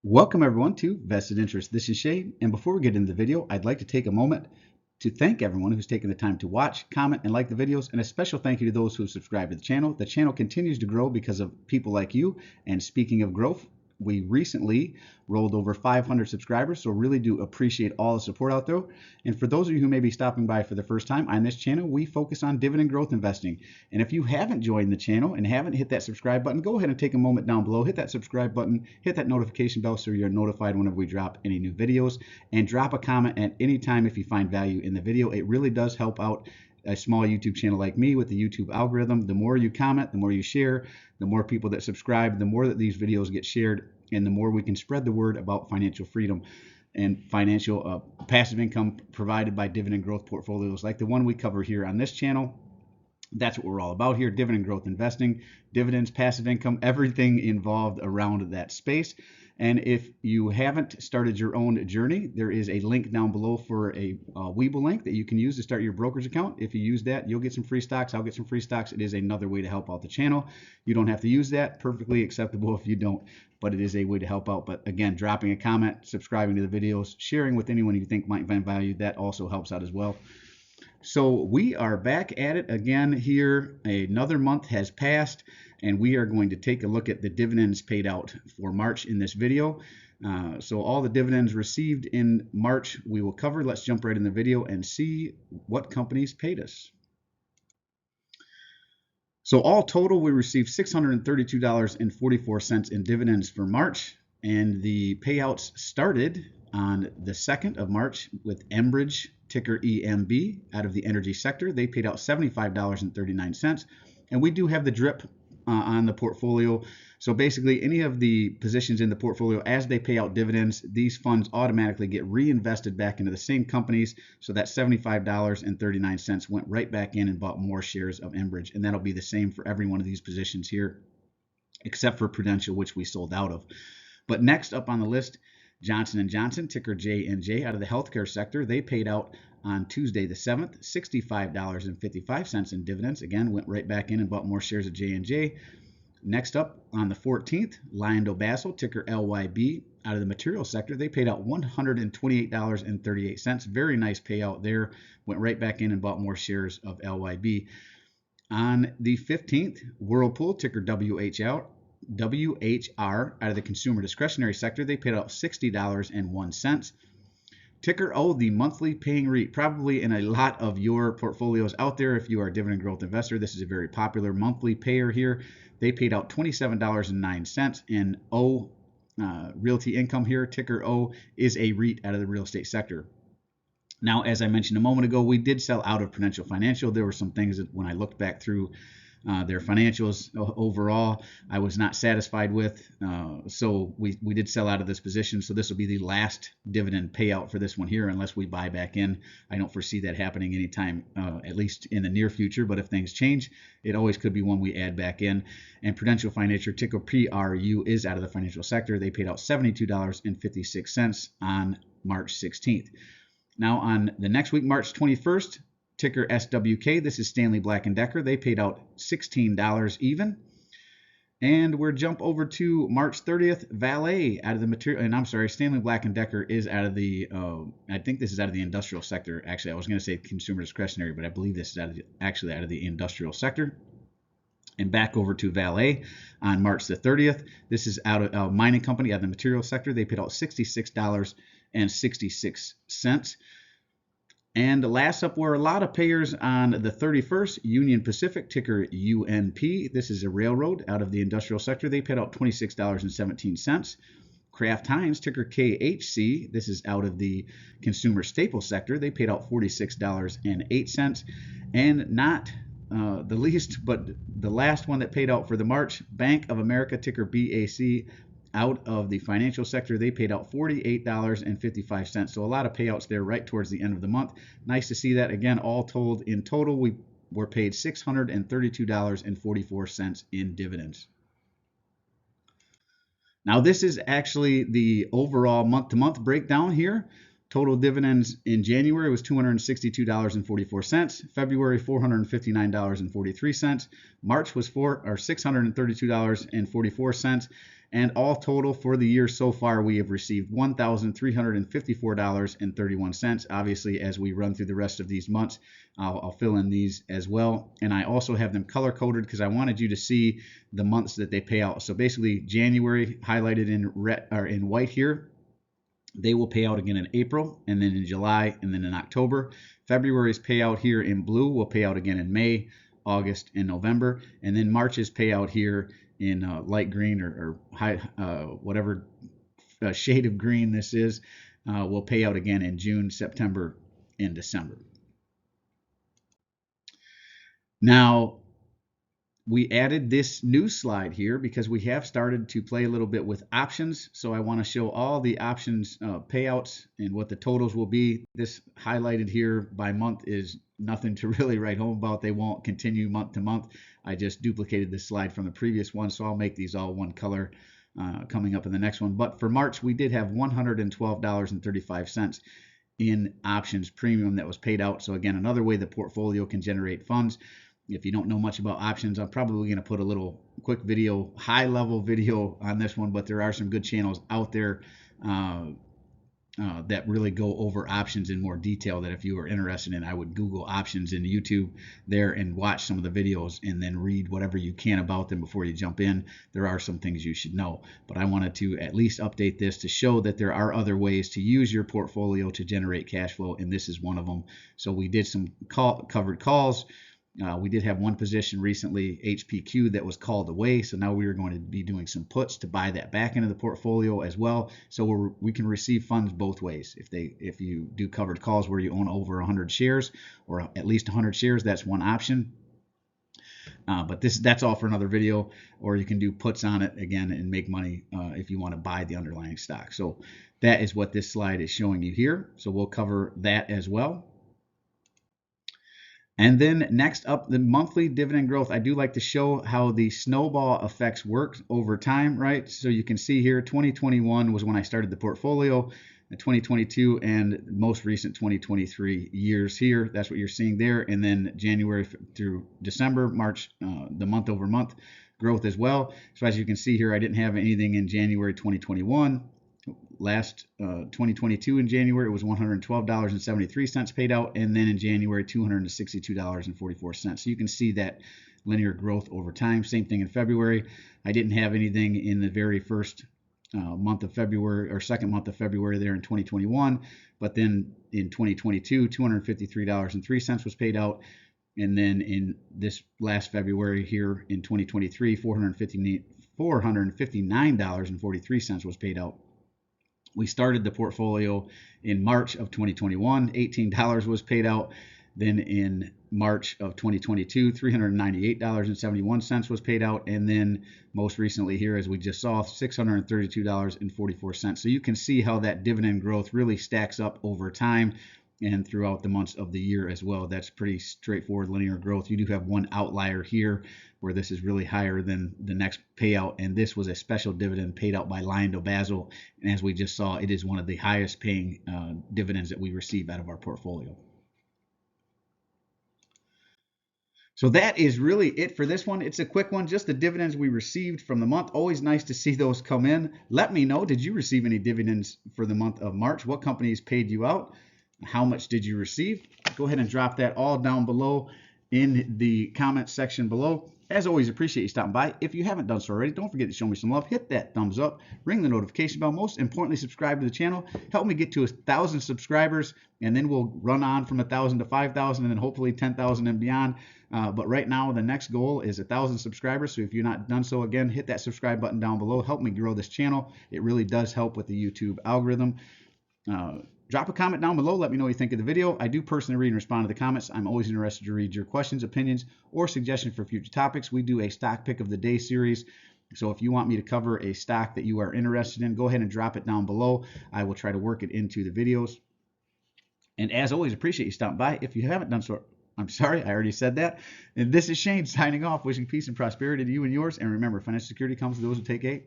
Welcome everyone to Vested Interest. This is Shay, and before we get into the video, I'd like to take a moment to thank everyone who's taken the time to watch, comment, and like the videos, and a special thank you to those who have subscribed to the channel. The channel continues to grow because of people like you, and speaking of growth, we recently rolled over 500 subscribers, so really do appreciate all the support out there. And for those of you who may be stopping by for the first time, on this channel, we focus on dividend growth investing. And if you haven't joined the channel and haven't hit that subscribe button, go ahead and take a moment down below, hit that subscribe button, hit that notification bell so you're notified whenever we drop any new videos, and drop a comment at any time if you find value in the video. It really does help out a small YouTube channel like me with the YouTube algorithm. The more you comment, the more you share, the more people that subscribe, the more that these videos get shared, and the more we can spread the word about financial freedom and financial passive income provided by dividend growth portfolios like the one we cover here on this channel. That's what we're all about here: dividend growth investing, dividends, passive income, everything involved around that space. And if you haven't started your own journey, there is a link down below for a Webull link that you can use to start your brokerage account. If you use that, you'll get some free stocks. I'll get some free stocks. It is another way to help out the channel. You don't have to use that. Perfectly acceptable if you don't, but it is a way to help out. But again, dropping a comment, subscribing to the videos, sharing with anyone you think might find value, that also helps out as well. So we are back at it again here. Another month has passed, and we are going to take a look at the dividends paid out for March in this video. So all the dividends received in March we will cover. Let's jump right in the video and see what companies paid us. So all total, we received $632.44 in dividends for March, and the payouts started on the 2nd of March with Enbridge, ticker EMB, out of the energy sector. They paid out $75.39, and we do have the drip on the portfolio. So basically, any of the positions in the portfolio, as they pay out dividends, these funds automatically get reinvested back into the same companies. So that $75.39 went right back in and bought more shares of Enbridge, and that'll be the same for every one of these positions here, except for Prudential, which we sold out of. But next up on the list, Johnson & Johnson, ticker J&J, out of the healthcare sector. They paid out on Tuesday the 7th, $65.55 in dividends. Again, went right back in and bought more shares of J&J. Next up on the 14th, LyondellBasell, ticker LYB, out of the material sector. They paid out $128.38. Very nice payout there. Went right back in and bought more shares of LYB. On the 15th, Whirlpool, ticker WHR, out of the consumer discretionary sector. They paid out $60.01. Ticker O, the monthly paying REIT, probably in a lot of your portfolios out there. If you are a dividend growth investor, this is a very popular monthly payer here. They paid out $27.09. And O, Realty Income here, ticker O, is a REIT out of the real estate sector. Now, as I mentioned a moment ago, we did sell out of Prudential Financial. There were some things that when I looked back through their financials overall, I was not satisfied with. So we did sell out of this position. So this will be the last dividend payout for this one here, unless we buy back in. I don't foresee that happening anytime, at least in the near future. But if things change, it always could be one we add back in. And Prudential Financial, ticker PRU, is out of the financial sector. They paid out $72.56 on March 16th. Now on the next week, March 21st, ticker SWK, this is Stanley Black & Decker. They paid out $16 even. And we'll jump over to March 30th, Valet, out of the material, and I'm sorry, Stanley Black & Decker is out of the, I think this is out of the industrial sector. Actually, I was going to say consumer discretionary, but I believe this is actually out of the industrial sector. And back over to Valet on March the 30th. This is out of a mining company out of the material sector. They paid out $66.66. And last up were a lot of payers on the 31st, Union Pacific, ticker UNP. This is a railroad out of the industrial sector. They paid out $26.17. Kraft Heinz, ticker KHC. This is out of the consumer staple sector. They paid out $46.08. And not the least, but the last one that paid out for the March, Bank of America, ticker BAC, out of the financial sector. They paid out $48.55. So a lot of payouts there right towards the end of the month. Nice to see that. Again, all told, in total, we were paid $632.44 in dividends. Now, this is actually the overall month-to-month breakdown here. Total dividends in January was $262.44. February, $459.43. March was $632.44. And all total for the year so far, we have received $1,354.31. Obviously, as we run through the rest of these months, I'll fill in these as well. And I also have them color coded because I wanted you to see the months that they pay out. So basically, January highlighted in red or in white here. They will pay out again in April, and then in July, and then in October. February's payout here in blue will pay out again in May, August, and November. And then March's payout here in light green or high, whatever shade of green this is, will pay out again in June, September, and December. Now, we added this new slide here because we have started to play a little bit with options. So I want to show all the options payouts and what the totals will be. This highlighted here by month is nothing to really write home about. They won't continue month to month. I just duplicated this slide from the previous one, so I'll make these all one color coming up in the next one. But for March, we did have $112.35 in options premium that was paid out. So again, another way the portfolio can generate funds. If you don't know much about options, I'm probably going to put a little quick video, high level video on this one, but there are some good channels out there that really go over options in more detail that if you are interested in, I would Google options in YouTube there and watch some of the videos and then read whatever you can about them before you jump in. There are some things you should know, but I wanted to at least update this to show that there are other ways to use your portfolio to generate cash flow, and this is one of them. So we did some covered calls. We did have one position recently, HPQ, that was called away. So now we are going to be doing some puts to buy that back into the portfolio as well. So we can receive funds both ways. If you do covered calls where you own over 100 shares or at least 100 shares, that's one option. But that's all for another video. Or you can do puts on it again and make money if you want to buy the underlying stock. So that is what this slide is showing you here. So we'll cover that as well. And then next up, the monthly dividend growth. I do like to show how the snowball effects work over time, right? So you can see here, 2021 was when I started the portfolio, 2022 and most recent 2023 years here. That's what you're seeing there. And then January through December, March, the month over month growth as well. So as you can see here, I didn't have anything in January 2021. Last 2022 in January, it was $112.73 paid out, and then in January, $262.44. So you can see that linear growth over time. Same thing in February. I didn't have anything in the very first month of February or second month of February there in 2021, but then in 2022, $253.03 was paid out. And then in this last February here in 2023, $459.43 was paid out. We started the portfolio in March of 2021, $18 was paid out. Then in March of 2022, $398.71 was paid out. And then most recently here, as we just saw, $632.44. So you can see how that dividend growth really stacks up over time and throughout the months of the year as well. That's pretty straightforward linear growth. You do have one outlier here where this is really higher than the next payout, and this was a special dividend paid out by LyondellBasell, and as we just saw, it is one of the highest paying dividends that we receive out of our portfolio. So that is really it for this one. It's a quick one, just the dividends we received from the month. Always nice to see those come in. Let me know, did you receive any dividends for the month of March? What companies paid you out? How much did you receive? Go ahead and drop that all down below in the comments section below. As always, appreciate you stopping by. If you haven't done so already, don't forget to show me some love. Hit that thumbs up, ring the notification bell. Most importantly, subscribe to the channel. Help me get to 1,000 subscribers, and then we'll run on from 1,000 to 5,000, and then hopefully 10,000 and beyond. But right now, the next goal is 1,000 subscribers. So if you're not done so, again, hit that subscribe button down below. Help me grow this channel. It really does help with the YouTube algorithm. Drop a comment down below. Let me know what you think of the video. I do personally read and respond to the comments. I'm always interested to read your questions, opinions, or suggestions for future topics. We do a stock pick of the day series. So if you want me to cover a stock that you are interested in, go ahead and drop it down below. I will try to work it into the videos. And as always, appreciate you stopping by. If you haven't done so, I'm sorry, I already said that. And this is Shane signing off, wishing peace and prosperity to you and yours. And remember, financial security comes to those who take a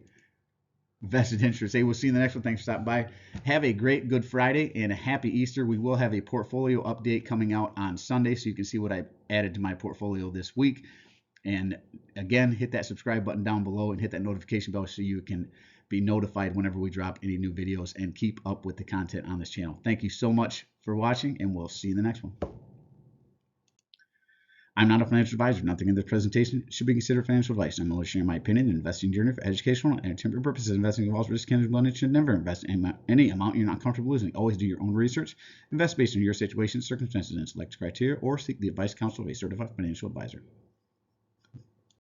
vested interest. Hey, we'll see you in the next one. Thanks for stopping by. Have a great Good Friday and a happy Easter. We will have a portfolio update coming out on Sunday, so you can see what I added to my portfolio this week. And again, hit that subscribe button down below and hit that notification bell so you can be notified whenever we drop any new videos and keep up with the content on this channel. Thank you so much for watching, and we'll see you in the next one. I'm not a financial advisor. Nothing in this presentation should be considered financial advice. I'm only sharing my opinion and investing journey for educational and entertainment purposes. Investing involves risk and one should never invest any amount you're not comfortable losing. Always do your own research. Invest based on your situation, circumstances, and select criteria, or seek the advice counsel of a certified financial advisor.